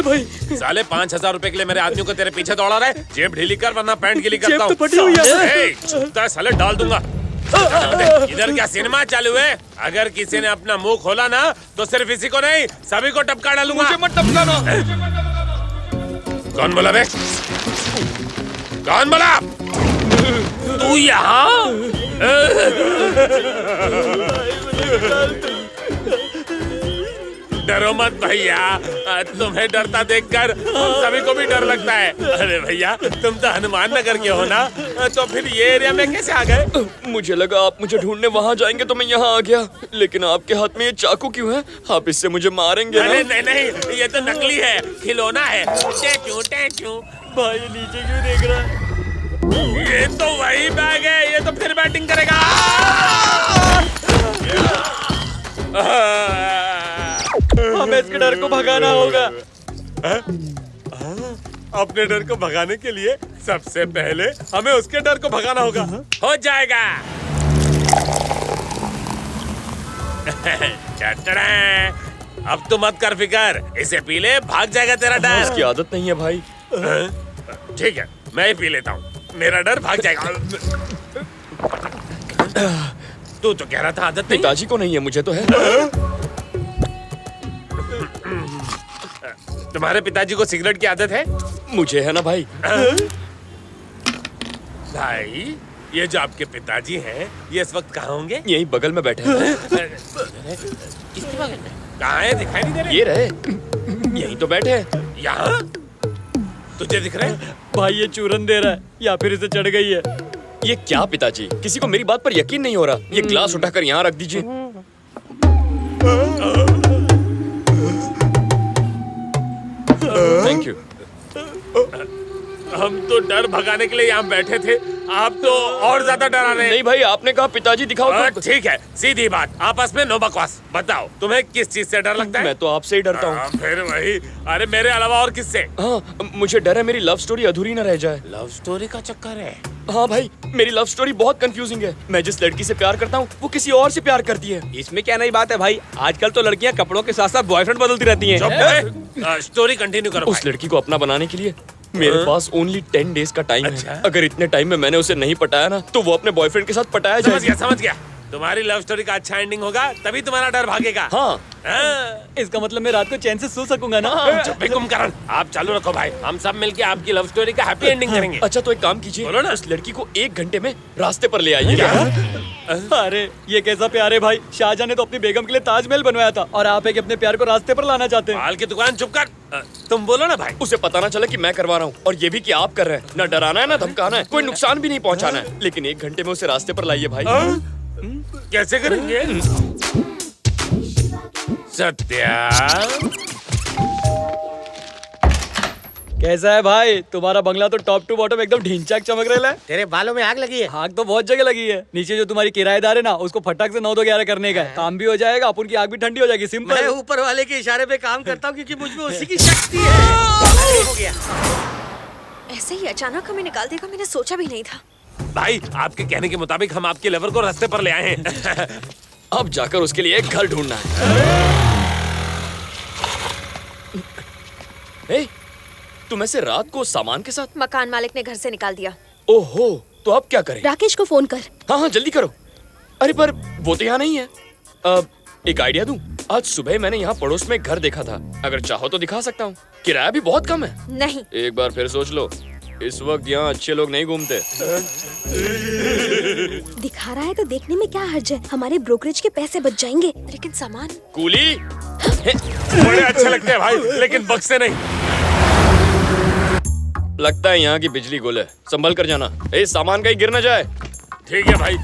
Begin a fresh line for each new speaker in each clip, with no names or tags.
भाई।
साले 5,000 रुपए के लिए मेरे आदमी को तेरे पीछे दौड़ा रहा है। जेब ढीली कर वरना पैंट गीली करता हूँ।
जेब तो फटी हुई है।
छूता है साले, डाल दूंगा। इधर क्या सिनेमा चालू है? अगर किसी ने अपना मुंह खोला ना तो सिर्फ इसी को नहीं सभी को टपका डालूंगा।
मुझे मत टपकाना।
कौन बोला बे? कौन बोला? तू यहाँ? डरो मत भैया, तुम्हें डरता देखकर हम सभी को भी डर लगता है। अरे भैया, तुम तो हनुमान नगर के हो ना, तो फिर ये एरिया में कैसे आ गए?
मुझे लगा आप मुझे ढूंढने वहाँ जाएंगे तो मैं यहाँ आ गया, लेकिन आपके हाथ में ये चाकू क्यों है? आप इससे मुझे मारेंगे ना?
अरे नहीं नहीं, ये तो नकली है, खिलौना है। टैचू।
भाई नीचे क्यों देख रहा है?
ये तो वही बैग है, ये तो फिर बैटिंग करेगा।
हमें इसके डर को भगाना होगा।
अपने डर को भगाने के लिए सबसे पहले हमें उसके डर को भगाना होगा। हो जाएगा। अब तो मत कर फिकर, इसे पी ले, भाग जाएगा तेरा डर।
इसकी आदत नहीं है भाई।
ठीक है, मैं ही पी लेता हूँ, मेरा डर भाग जाएगा। तू तो कह रहा था आदत नहीं।
पिताजी को नहीं है, मुझे तो है।
तुम्हारे पिताजी को सिगरेट की आदत है?
मुझे है ना भाई।
भाई, ये जो आपके पिताजी हैं, ये इस वक्त कहाँ होंगे?
यही बगल में बैठे हैं।
किसके बगल में? कहाँ है? दिखाई नहीं दे रहे।
ये रहे, यही तो बैठे हैं।
यहाँ? तुझे दिख रहे हैं?
भाई ये चूरन दे रहा है या फिर इसे चढ़ गई है।
ये क्या पिताजी, किसी को मेरी बात पर यकीन नहीं हो रहा। ये ग्लास उठाकर यहाँ रख दीजिए। Thank you.
हम तो डर भगाने के लिए यहाँ बैठे थे, आप तो और ज्यादा डरा रहे हैं।
नहीं भाई, आपने कहा पिताजी दिखाओ तो।
ठीक है, सीधी बात, आपस में नो बकवास। बताओ, तुम्हें किस चीज से डर लगता है?
मैं तो आपसे ही डरता हूँ।
फिर वही। अरे मेरे अलावा और किससे?
हाँ, मुझे डर है मेरी लव स्टोरी अधूरी न रह जाए।
लव स्टोरी का चक्कर है?
हाँ भाई, मेरी लव स्टोरी बहुत कंफ्यूजिंग है। मैं जिस लड़की से प्यार करता हूँ वो किसी और से प्यार करती है।
इसमें क्या नई बात है भाई, आजकल तो लड़कियां कपड़ों के साथ साथ बॉयफ्रेंड बदलती रहती हैं।
स्टोरी कंटिन्यू करो।
उस लड़की को अपना बनाने के लिए मेरे पास ओनली 10 डेज का टाइम है। अगर इतने टाइम में मैंने उसे नहीं पटाया ना तो वो अपने बॉयफ्रेंड के साथ पटाया जाएगा।
समझ गया। तुम्हारी लव स्टोरी का अच्छा एंडिंग होगा, तभी तुम्हारा डर भागेगा।
हाँ।
इसका मतलब मैं रात को चैन से सो सकूंगा ना?
चुप भी कुंभकर्ण, आप चालू रखो भाई, हम सब मिलके आपकी लव स्टोरी का हैप्पी एंडिंग करेंगे।
अच्छा तो एक काम कीजिए,
बोलो ना।
उस लड़की को 1 घंटे में रास्ते पर ले आइए।
अरे ये कैसा प्यार है भाई, शाहजहां ने तो अपनी बेगम के लिए ताजमहल बनवाया था और आप एक अपने प्यार को रास्ते पर लाना चाहते हैं।
माल की दुकान चुप कर। तुम बोलो ना भाई।
उसे पता ना चले कि मैं करवा रहा हूँ, और ये भी कि आप कर रहे हैं। ना डराना है ना धमकाना है, कोई नुकसान भी नहीं पहुँचाना है, लेकिन 1 घंटे में उसे रास्ते पर लाइए भाई।
कैसे करेंगे? सत्या,
कैसा है भाई तुम्हारा बंगला? तो टॉप टू बॉटम एकदम ढींचाक चमक रहा है।
तेरे बालों में आग लगी है।
आग तो बहुत जगह लगी है। नीचे जो तुम्हारी किराएदार है ना, उसको फटाक से 9 2 11 करने का है। काम भी हो जाएगा, अपन की आग भी ठंडी हो जाएगी।
मैं
सिंपल।
ऊपर वाले के इशारे पे काम करता हूँ क्योंकि मुझ में उसी की शक्ति है। हो गया।
ऐसे ही अचानक हमें निकाल देगा, मैंने सोचा भी नहीं था।
भाई आपके कहने के मुताबिक हम आपके लवर को रास्ते पर ले आए हैं।
अब जाकर उसके लिए एक घर ढूंढना है। ए, तुम ऐसे रात को सामान के साथ?
मकान मालिक ने घर से निकाल दिया।
ओहो, तो अब क्या करें?
राकेश को फोन कर।
हाँ हाँ जल्दी करो। अरे पर वो तो यहाँ नहीं है। एक आइडिया दूं? आज सुबह मैंने यहाँ पड़ोस में एक घर देखा था, अगर चाहो तो दिखा सकता हूँ। किराया भी बहुत कम है।
नहीं।
एक बार फिर सोच लो, इस वक्त यहाँ अच्छे लोग नहीं घूमते।
दिखा रहा है तो देखने में क्या हर्ज है, हमारे ब्रोकरेज के पैसे बच जाएंगे। लेकिन सामान
कूली
बड़े अच्छे लगते हैं भाई, लेकिन बक्से नहीं।
लगता है यहाँ की बिजली गुल है, संभल कर जाना। ए, सामान कहीं गिर न जाए।
ठीक है भाई।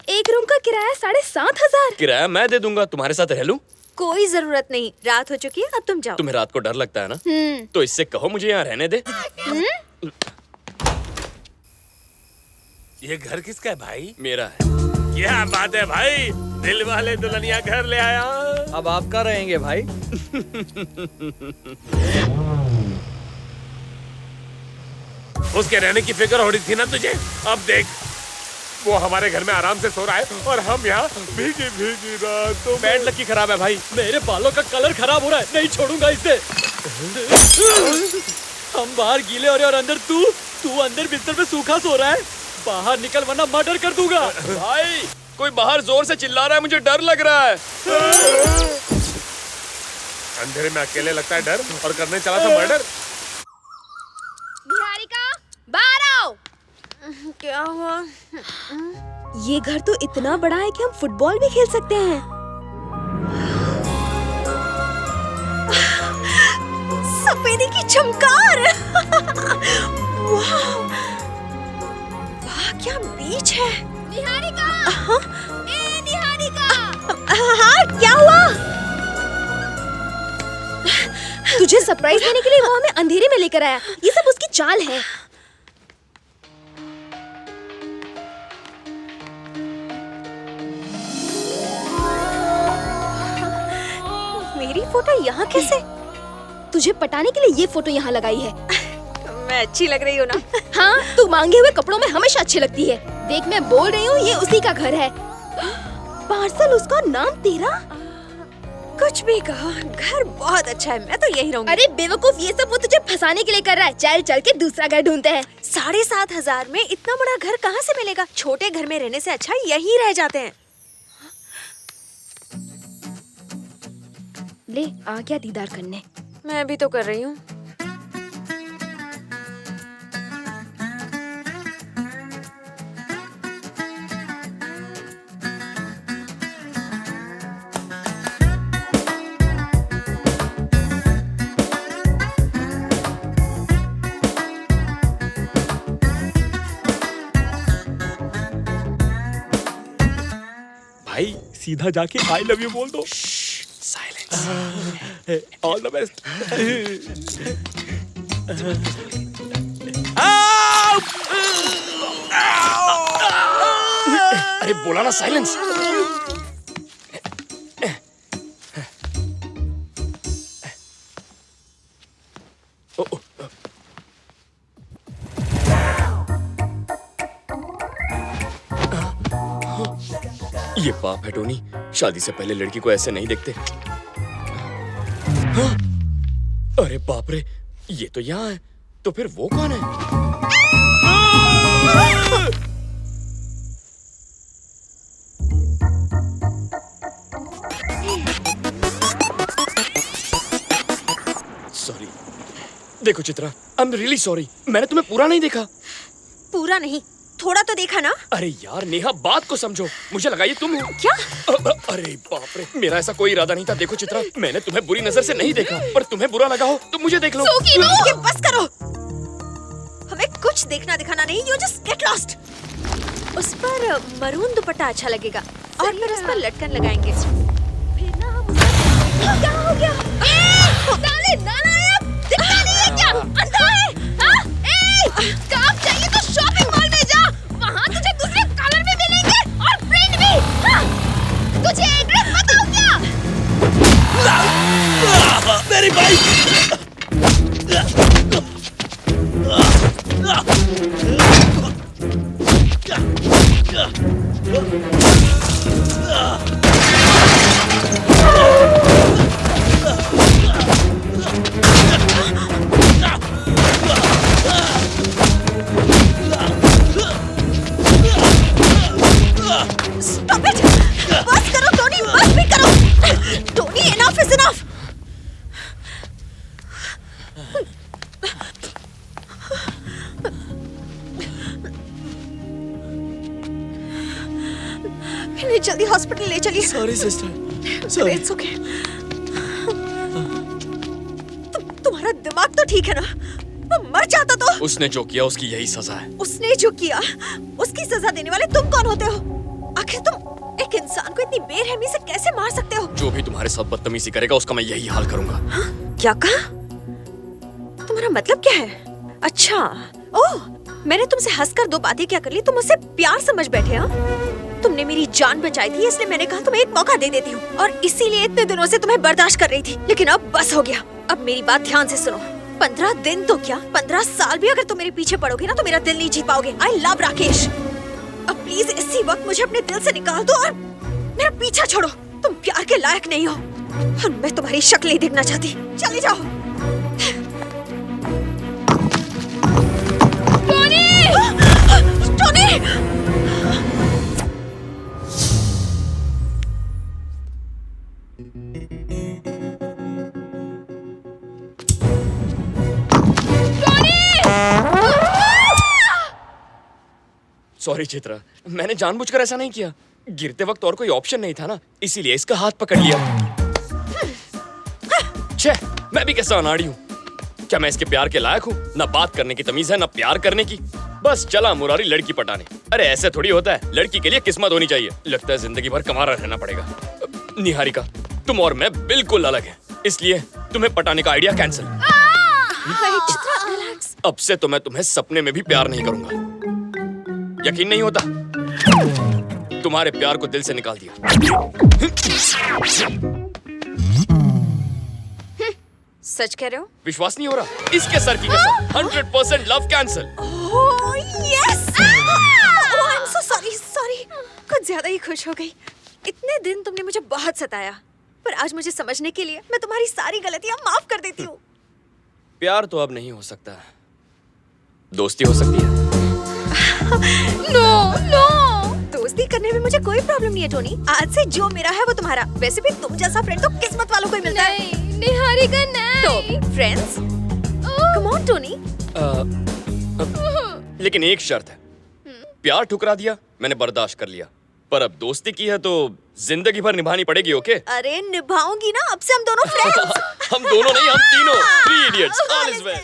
एक रूम का किराया 7,500।
किराया मैं दे दूंगा, तुम्हारे साथ रह लूं?
कोई जरूरत नहीं, रात हो चुकी है, अब तुम जाओ।
तुम्हें रात को डर लगता है ना, तो इससे कहो मुझे यहाँ रहने दे।
ये घर किसका है भाई?
मेरा है।
क्या बात है भाई, दिल वाले दुल्हनिया घर ले आया।
अब आपका रहेंगे भाई।
उसके रहने की फिक्र हो रही थी ना तुझे, अब देख वो हमारे घर में आराम से सो रहा है और हम यहाँ भीगी भीगी रातों में।
बैड लकी खराब है भाई, मेरे बालों का कलर खराब हो रहा है, नहीं छोड़ूंगा इसे। हम बाहर गीले हो रहे और अंदर तू अंदर बिस्तर पे सूखा सो रहा है। बाहर निकल वरना मर्डर कर दूंगा।
भाई कोई बाहर जोर से चिल्ला रहा है, मुझे डर लग रहा है।
अंधेरे में अकेले लगता है डर, और करने चला था मर्डर।
निहारिका, बाहर आओ।
क्या हुआ?
ये घर तो इतना बड़ा है कि हम फुटबॉल भी खेल सकते हैं। सफेदी की चमकार। वाह, वाह क्या बीच है। निहारिका, ए निहारिका। हाँ, क्या हुआ? तुझे सरप्राइज देने के लिए वो हमें अंधेरे में लेकर आया। ये सब उसकी चाल है। मेरी फोटो यहाँ कैसे? तुझे पटाने के लिए ये फोटो यहाँ लगाई है।
मैं अच्छी लग रही हूँ ना?
हाँ, तू मांगे हुए कपड़ों में हमेशा अच्छी लगती है। देख मैं बोल रही हूँ, ये उसी का घर है। पार्सल उसका, नाम तेरा।
कुछ भी कहो, घर बहुत अच्छा है, मैं तो यही रहूंगी।
अरे बेवकूफ, ये सब वो तुझे फंसाने के लिए कर रहा है। चल चल के दूसरा घर ढूंढते हैं।
7,500 में इतना बड़ा घर कहाँ से मिलेगा? छोटे घर में रहने से अच्छा यहीं रह जाते हैं।
ले आ गया दीदार करने।
मैं भी तो कर रही हूँ।
भाई सीधा जाके आई लव यू बोल दो। All the best.
अरे बोला ना साइलेंस। ये पाप है टोनी, शादी से पहले लड़की को ऐसे नहीं देखते। हाँ? अरे बाप रे, ये तो यहाँ है, तो फिर वो कौन है? सॉरी। देखो Chitra, I am really sorry, मैंने तुम्हें पूरा नहीं देखा।
पूरा नहीं, थोड़ा तो देखा ना।
अरे यार नेहा, बात को समझो, मुझे लगा ये तुम हो।
क्या?
अरे बाप रे, मेरा ऐसा कोई इरादा नहीं था। देखो चित्रा, मैंने तुम्हें बुरी नजर से नहीं देखा, पर तुम्हें बुरा लगा हो तो मुझे देख लो।
ये बस करो, हमें कुछ देखना दिखाना नहीं। You just get lost. उस पर मरून दुपट्टा अच्छा लगेगा और फिर उस पर लटकन लगाएंगे। फिर ना हम क्या हो गया?
साले नालायक, दिखता नहीं है क्या? अंधा है? हाँ? काम चाहिए तो शॉपिंग मॉल में जा, वहाँ तुझे दूसरे कलर में मिलेंगे और प्रिंट भी। हाँ? तुझे एड्रेस बताऊं क्या?
मेरी बाइक।
Stop it! बस करो टोनी, बस भी करो। Tony, enough is enough. इन्हें जल्दी हॉस्पिटल ले चलिए।
Sorry sister, sorry.
It's okay. तुम्हारा दिमाग तो ठीक है ना? वो मर जाता तो।
उसने जो किया उसकी यही सजा है।
उसने जो किया उसकी सजा देने वाले तुम कौन होते हो? आखिर तुम एक इंसान को इतनी बेरहमी से कैसे मार सकते हो?
जो भी तुम्हारे साथ बदतमीजी करेगा उसका मैं यही हाल करूंगा।
हाँ? क्या कहा? तुम्हारा मतलब क्या है? अच्छा, ओह, मैंने तुमसे हंसकर 2 बातें क्या कर ली, तुम मुझसे प्यार समझ बैठे। हाँ, तुमने मेरी जान बचाई थी, इसलिए मैंने कहा तुम्हें एक मौका दे देती हूँ, और इसीलिए इतने दिनों से तुम्हें बर्दाश्त कर रही थी। लेकिन अब बस हो गया। अब मेरी बात ध्यान से सुनो। 15 दिन तो क्या, 15 साल भी अगर तुम मेरे पीछे पड़ोगे ना तो मेरा दिल नहीं जीत पाओगे। I love Rakesh. अब प्लीज इसी वक्त मुझे अपने दिल से निकाल दो और मेरा पीछा छोड़ो। तुम प्यार के लायक नहीं हो और मैं तुम्हारी शक्ल नहीं देखना चाहती। चले जाओ। टोनी!
सॉरी चित्रा, मैंने जानबूझकर ऐसा नहीं किया। गिरते वक्त और कोई ऑप्शन नहीं था ना, इसीलिए इसका हाथ पकड़ लिया। छे, मैं भी कैसा अनाड़ी हूँ। क्या मैं इसके प्यार के लायक हूँ? ना बात करने की तमीज है, ना प्यार करने की। बस चला मुरारी लड़की पटाने। अरे ऐसे थोड़ी होता है, लड़की के लिए किस्मत होनी चाहिए। लगता है जिंदगी भर कमारा रहना पड़ेगा। निहारिका, तुम और मैं बिल्कुल अलग हैं, इसलिए तुम्हें पटाने का आइडिया कैंसिल। अब से तो मैं तुम्हें सपने में भी प्यार नहीं करूंगा। यकीन नहीं होता? तुम्हारे प्यार को दिल से निकाल दिया।
सच कह रहे हो?
विश्वास नहीं हो रहा? इसके सर की कसम, 100% love cancel.
Oh yes! Oh I am so sorry. कुछ ज्यादा ही खुश हो गई। इतने दिन तुमने मुझे बहुत सताया, पर आज मुझे समझने के लिए मैं तुम्हारी सारी गलतियां माफ कर देती हूँ।
प्यार तो अब नहीं हो सकता, दोस्ती हो सकती है।
नो दोस्ती करने में मुझे कोई प्रॉब्लम नहीं है टोनी। आज से जो मेरा है वो तुम्हारा। वैसे भी तुम जैसा फ्रेंड तो किस्मत वालों को ही मिलता है।
नहीं, निहारिका नहीं।
तो फ्रेंड्स, कम ऑन टोनी।
लेकिन एक शर्त है। प्यार ठुकरा दिया, मैंने बर्दाश्त कर लिया, पर अब दोस्ती की है तो जिंदगी भर निभानी पड़ेगी। ओके?
अरे निभाऊंगी ना, अब से हम दोनों फ्रेंड्स।
हम दोनों नहीं, हम तीनों। 3 इडियट्स, ऑल इज वेल।